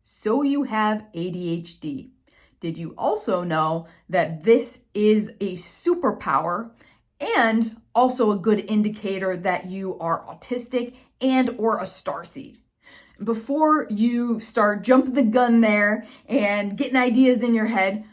So you have ADHD. Did you also know that this is a superpower and also a good indicator that you are autistic and or a starseed? Before you start jumping the gun there and getting ideas in your head,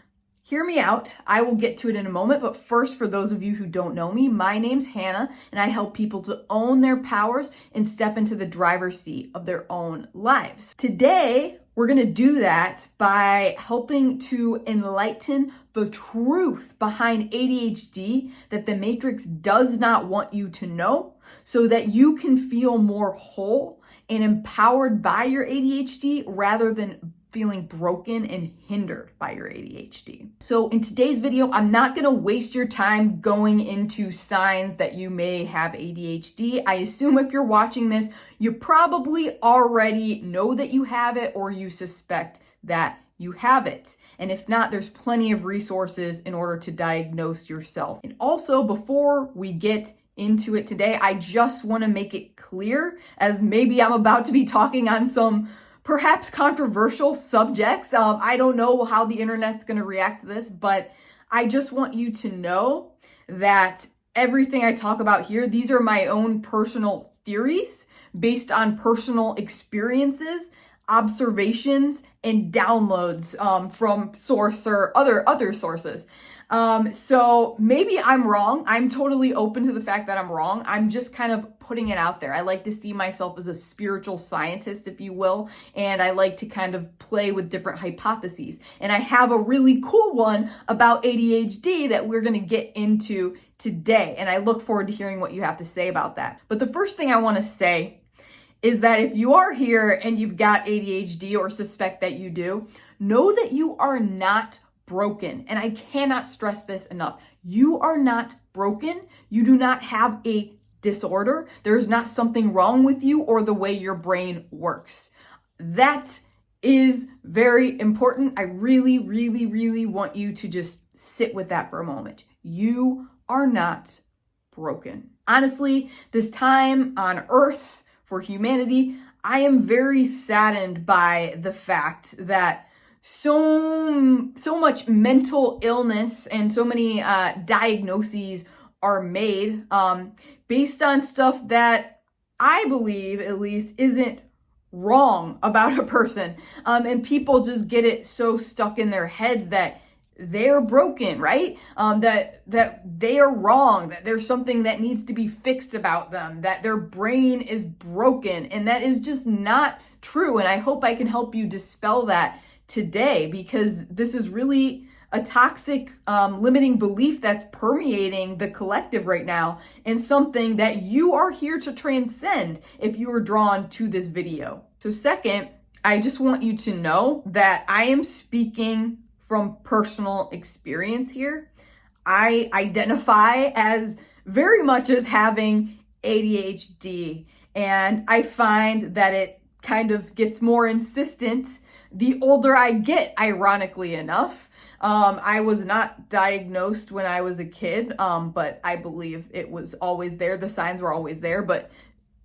hear me out. I will get to it in a moment, but first, for those of you who don't know me, my name's Hannah, and I help people to own their powers and step into the driver's seat of their own lives. Today, we're gonna do that by helping to enlighten the truth behind ADHD that the Matrix does not want you to know, so that you can feel more whole and empowered by your ADHD rather than feeling broken and hindered by your ADHD. So in today's video, I'm not gonna waste your time going into signs that you may have ADHD. I assume if you're watching this, you probably already know that you have it or you suspect that you have it. And if not, there's plenty of resources in order to diagnose yourself. And also, before we get into it today, I just wanna make it clear, as maybe I'm about to be talking on some perhaps controversial subjects. I don't know how the internet's going to react to this, but I just want you to know that everything I talk about here, these are my own personal theories based on personal experiences, observations, and downloads from source or other sources. So maybe I'm wrong. I'm totally open to the fact that I'm wrong. I'm just kind of putting it out there. I like to see myself as a spiritual scientist, if you will, and I like to kind of play with different hypotheses. And I have a really cool one about ADHD that we're going to get into today, and I look forward to hearing what you have to say about that. But the first thing I want to say is that if you are here and you've got ADHD or suspect that you do, know that you are not broken. And I cannot stress this enough. You are not broken. You do not have a disorder. There is not something wrong with you or the way your brain works. That is very important. I really, really, really want you to just sit with that for a moment. You are not broken. Honestly, this time on Earth for humanity, I am very saddened by the fact that so much mental illness and so many diagnoses are made based on stuff that I believe, at least, isn't wrong about a person. And people just get it so stuck in their heads that they're broken, right? That they are wrong, that there's something that needs to be fixed about them, that their brain is broken, and that is just not true. And I hope I can help you dispel that today, because this is really a toxic, limiting belief that's permeating the collective right now, and something that you are here to transcend if you are drawn to this video. So second, I just want you to know that I am speaking from personal experience here. I identify as very much as having ADHD, and I find that it kind of gets more insistent the older I get, ironically enough. I was not diagnosed when I was a kid, but I believe it was always there. The signs were always there. But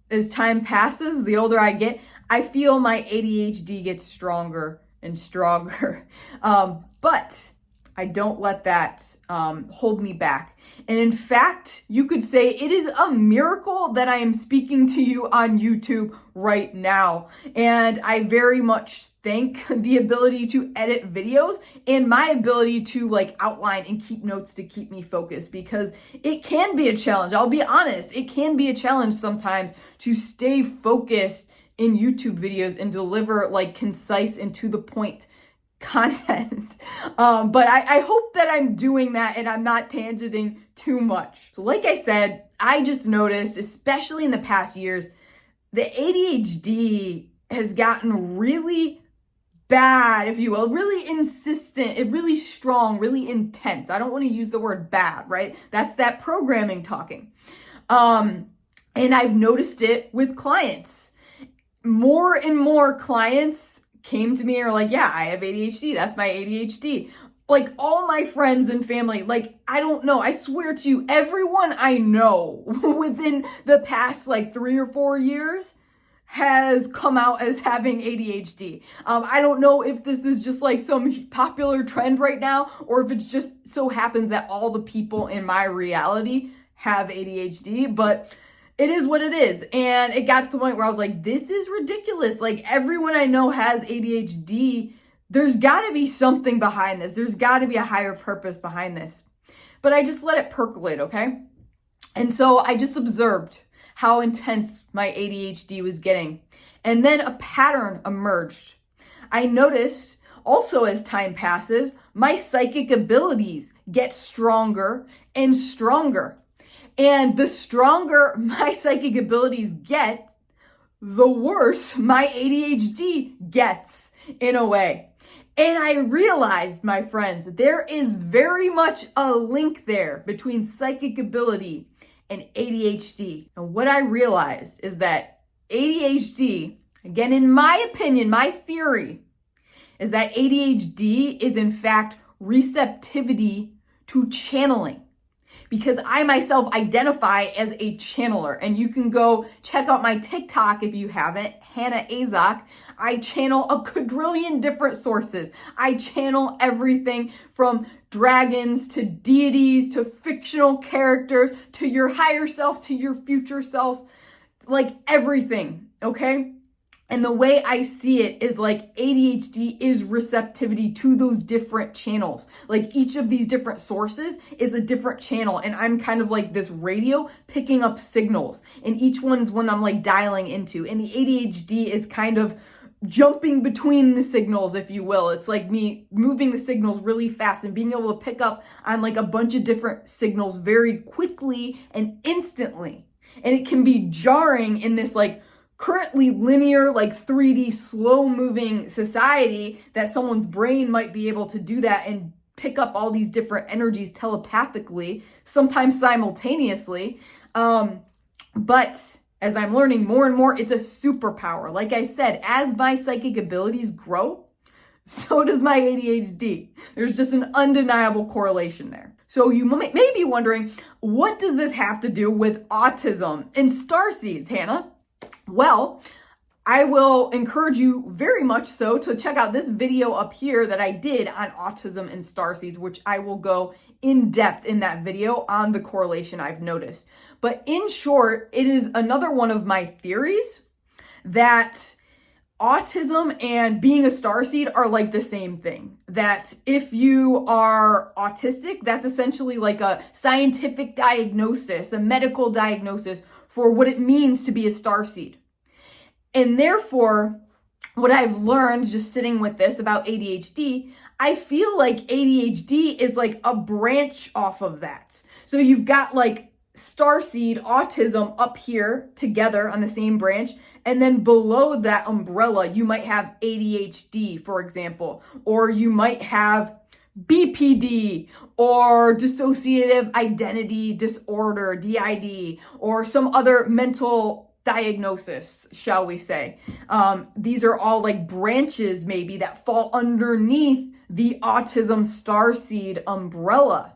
as time passes, the older I get, I feel my ADHD gets stronger and stronger. But I don't let that hold me back. And in fact, you could say it is a miracle that I am speaking to you on YouTube right now. And I very much thank the ability to edit videos and my ability to outline and keep notes to keep me focused, because it can be a challenge. I'll be honest. It can be a challenge sometimes to stay focused in YouTube videos and deliver concise and to the point content. But I hope that I'm doing that and I'm not tangenting too much. So like I said, I just noticed, especially in the past years, the ADHD has gotten really bad, if you will, really insistent, really strong, really intense. I don't want to use the word bad, right? That's that programming talking. And I've noticed it with clients. More and more clients came to me and are like, yeah, I have ADHD. That's my ADHD. All my friends and family, I don't know. I swear to you, everyone I know within the past 3 or 4 years has come out as having ADHD. I don't know if this is just like some popular trend right now, or if it's just so happens that all the people in my reality have ADHD, but it is what it is. And it got to the point where I was like, this is ridiculous. Like, everyone I know has ADHD. There's got to be something behind this. There's got to be a higher purpose behind this. But I just let it percolate, okay? And so I just observed how intense my ADHD was getting. And then a pattern emerged. I noticed also, as time passes, my psychic abilities get stronger and stronger. And the stronger my psychic abilities get, the worse my ADHD gets, in a way. And I realized, my friends, there is very much a link there between psychic ability and ADHD. And what I realized is that ADHD, again, in my opinion, my theory, is that ADHD is in fact receptivity to channeling. Because I myself identify as a channeler, and you can go check out my TikTok if you haven't, Hannah Azok. I channel a quadrillion different sources. I channel everything from dragons to deities to fictional characters to your higher self to your future self, like everything, okay? And the way I see it is like ADHD is receptivity to those different channels. Like each of these different sources is a different channel. And I'm kind of like this radio picking up signals. And each one's one I'm like dialing into. And the ADHD is kind of jumping between the signals, if you will. It's like me moving the signals really fast and being able to pick up on like a bunch of different signals very quickly and instantly. And it can be jarring in this like currently linear, like 3D, slow moving society that someone's brain might be able to do that and pick up all these different energies telepathically, sometimes simultaneously. But as I'm learning more and more, it's a superpower. Like I said, as my psychic abilities grow, so does my ADHD. There's just an undeniable correlation there. So you may be wondering, what does this have to do with autism and starseeds, Hannah? Well, I will encourage you very much so to check out this video up here that I did on autism and starseeds, which I will go in depth in that video on the correlation I've noticed. But in short, it is another one of my theories that autism and being a starseed are like the same thing. That if you are autistic, that's essentially like a scientific diagnosis, a medical diagnosis for what it means to be a starseed. And therefore, what I've learned just sitting with this about ADHD, I feel like ADHD is like a branch off of that. So you've got like starseed, autism up here together on the same branch. And then below that umbrella, you might have ADHD, for example, or you might have BPD or dissociative identity disorder, DID, or some other mental diagnosis, shall we say. These are all like branches maybe that fall underneath the autism starseed umbrella.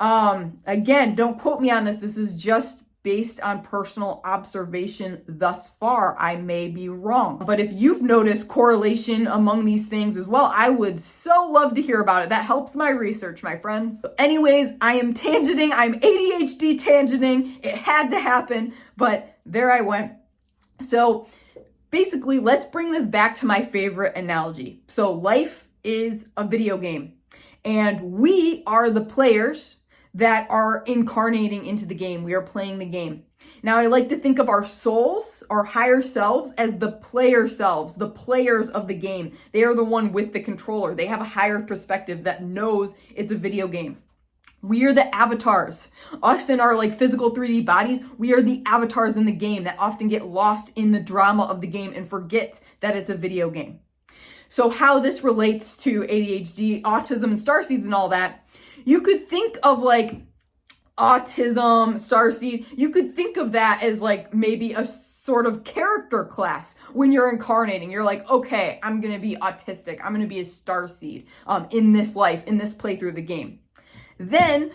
Again, don't quote me on this. This is just based on personal observation thus far. I may be wrong. But if you've noticed correlation among these things as well, I would so love to hear about it. That helps my research, my friends. So anyways, I am tangenting. I'm ADHD tangenting. It had to happen, but there I went. So basically, let's bring this back to my favorite analogy. So life is a video game, and we are the players that are incarnating into the game. We are playing the game. Now, I like to think of our souls, our higher selves, as the player selves, the players of the game. They are the one with the controller. They have a higher perspective that knows it's a video game. We are the avatars. Us in our like physical 3D bodies, we are the avatars in the game that often get lost in the drama of the game and forget that it's a video game. So how this relates to ADHD, autism, and starseeds and all that, you could think of like autism, starseed, you could think of that as like maybe a sort of character class when you're incarnating. You're like, okay, I'm going to be autistic. I'm going to be a starseed in this life, in this playthrough of the game. Then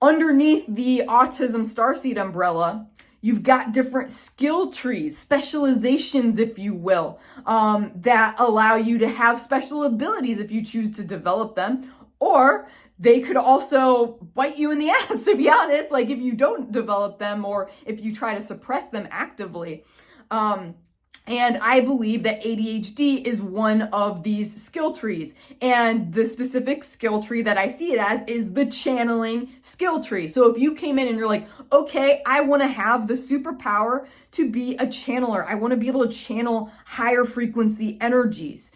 underneath the autism starseed umbrella, You've got different skill trees, specializations, if you will, that allow you to have special abilities if you choose to develop them. Or they could also bite you in the ass, to be honest, like if you don't develop them or if you try to suppress them actively. And I believe that ADHD is one of these skill trees. And the specific skill tree that I see it as is the channeling skill tree. So if you came in and you're like, okay, I want to have the superpower to be a channeler. I want to be able to channel higher frequency energies.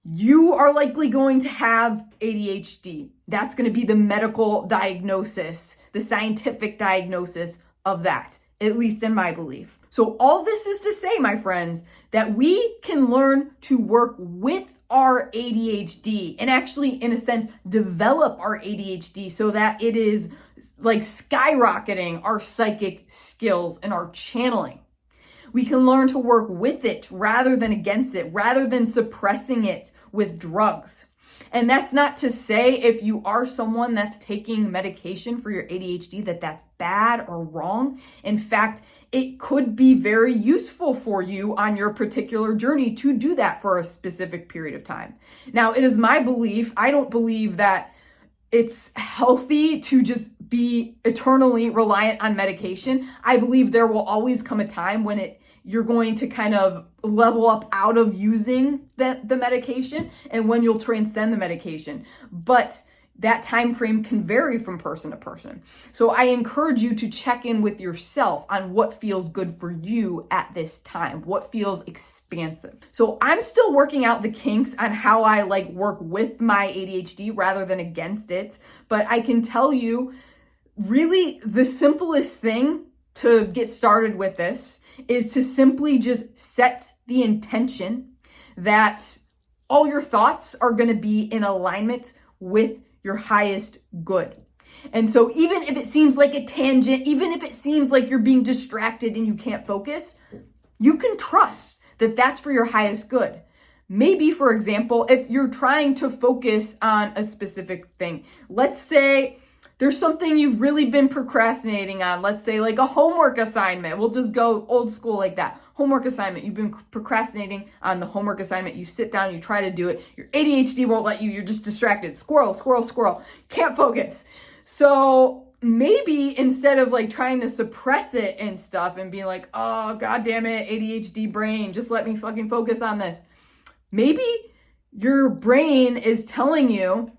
You are likely going to have ADHD. That's going to be the medical diagnosis, the scientific diagnosis of that, at least in my belief. So all this is to say, my friends, that we can learn to work with our ADHD and actually, in a sense, develop our ADHD so that it is like skyrocketing our psychic skills and our channeling. We can learn to work with it rather than against it, rather than suppressing it with drugs. And that's not to say if you are someone that's taking medication for your ADHD that that's bad or wrong. In fact, it could be very useful for you on your particular journey to do that for a specific period of time. Now, it is my belief, I don't believe that it's healthy to just be eternally reliant on medication. I believe there will always come a time when you're going to kind of level up out of using the medication and when you'll transcend the medication. But that time frame can vary from person to person. So I encourage you to check in with yourself on what feels good for you at this time, what feels expansive. So I'm still working out the kinks on how I work with my ADHD rather than against it. But I can tell you, really the simplest thing to get started with this is to simply just set the intention that all your thoughts are going to be in alignment with your highest good. And so even if it seems like a tangent, even if it seems like you're being distracted and you can't focus, you can trust that that's for your highest good. Maybe, for example, if you're trying to focus on a specific thing, let's say there's something you've really been procrastinating on. Let's say like a homework assignment. We'll just go old school like that. Homework assignment. You've been procrastinating on the homework assignment. You sit down, you try to do it. Your ADHD won't let you. You're just distracted. Squirrel, squirrel, squirrel. Can't focus. So maybe instead of trying to suppress it and stuff and being like, oh, God damn it, ADHD brain, just let me fucking focus on this. Maybe your brain is telling you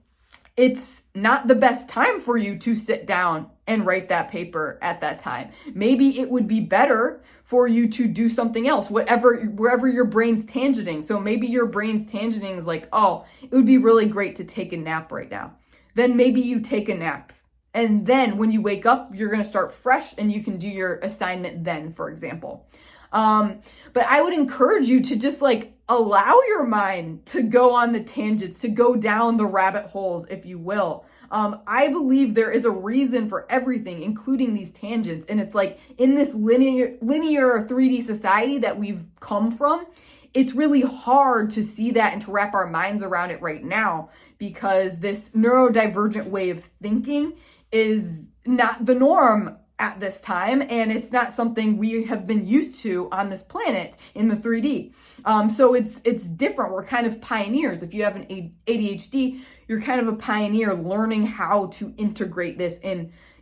it's not the best time for you to sit down and write that paper at that time. Maybe it would be better for you to do something else, wherever your brain's tangenting. So maybe your brain's tangenting is like, oh, it would be really great to take a nap right now. Then maybe you take a nap. And then when you wake up, you're going to start fresh and you can do your assignment then, for example. But I would encourage you to just allow your mind to go on the tangents, to go down the rabbit holes, if you will. I believe there is a reason for everything, including these tangents. And it's in this linear 3D society that we've come from, it's really hard to see that and to wrap our minds around it right now because this neurodivergent way of thinking is not the norm at this time, and it's not something we have been used to on this planet in the 3D. So it's different. We're kind of pioneers. If you have an ADHD, you're kind of a pioneer learning how to integrate this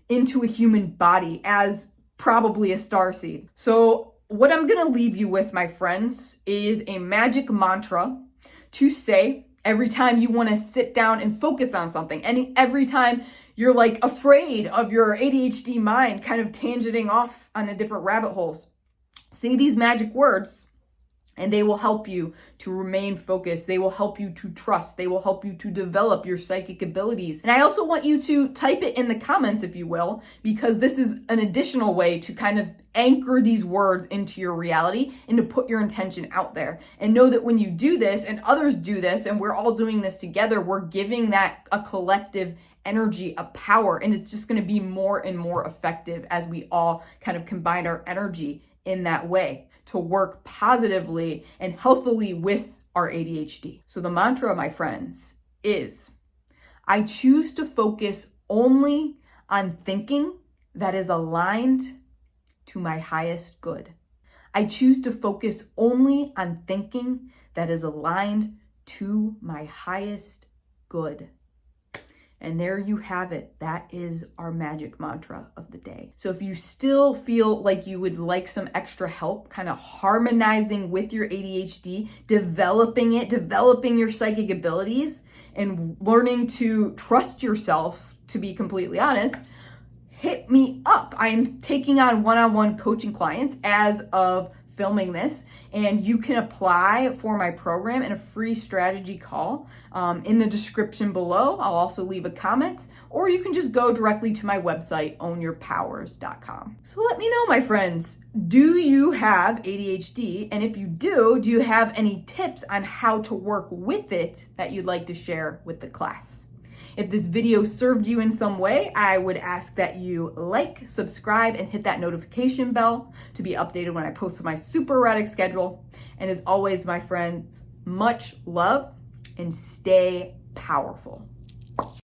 into a human body as probably a starseed. So what I'm going to leave you with, my friends, is a magic mantra to say every time you want to sit down and focus on something, and every time you're afraid of your ADHD mind kind of tangenting off on a different rabbit holes. Say these magic words and they will help you to remain focused. They will help you to trust. They will help you to develop your psychic abilities. And I also want you to type it in the comments, if you will, because this is an additional way to kind of anchor these words into your reality and to put your intention out there. And know that when you do this and others do this and we're all doing this together, we're giving that a collective energy, a power, and it's just going to be more and more effective as we all kind of combine our energy in that way to work positively and healthily with our ADHD. So the mantra, my friends, is I choose to focus only on thinking that is aligned to my highest good. I choose to focus only on thinking that is aligned to my highest good. And there you have it. That is our magic mantra of the day. So if you still feel like you would like some extra help, kind of harmonizing with your ADHD, developing your psychic abilities, and learning to trust yourself, to be completely honest, hit me up. I'm taking on one-on-one coaching clients as of filming this, and you can apply for my program in a free strategy call in the description below. I'll also leave a comment, or you can just go directly to my website, ownyourpowers.com. So let me know, my friends, do you have ADHD? And if you do you have any tips on how to work with it that you'd like to share with the class? If this video served you in some way, I would ask that you like, subscribe, and hit that notification bell to be updated when I post my super erratic schedule. And as always, my friends, much love and stay powerful.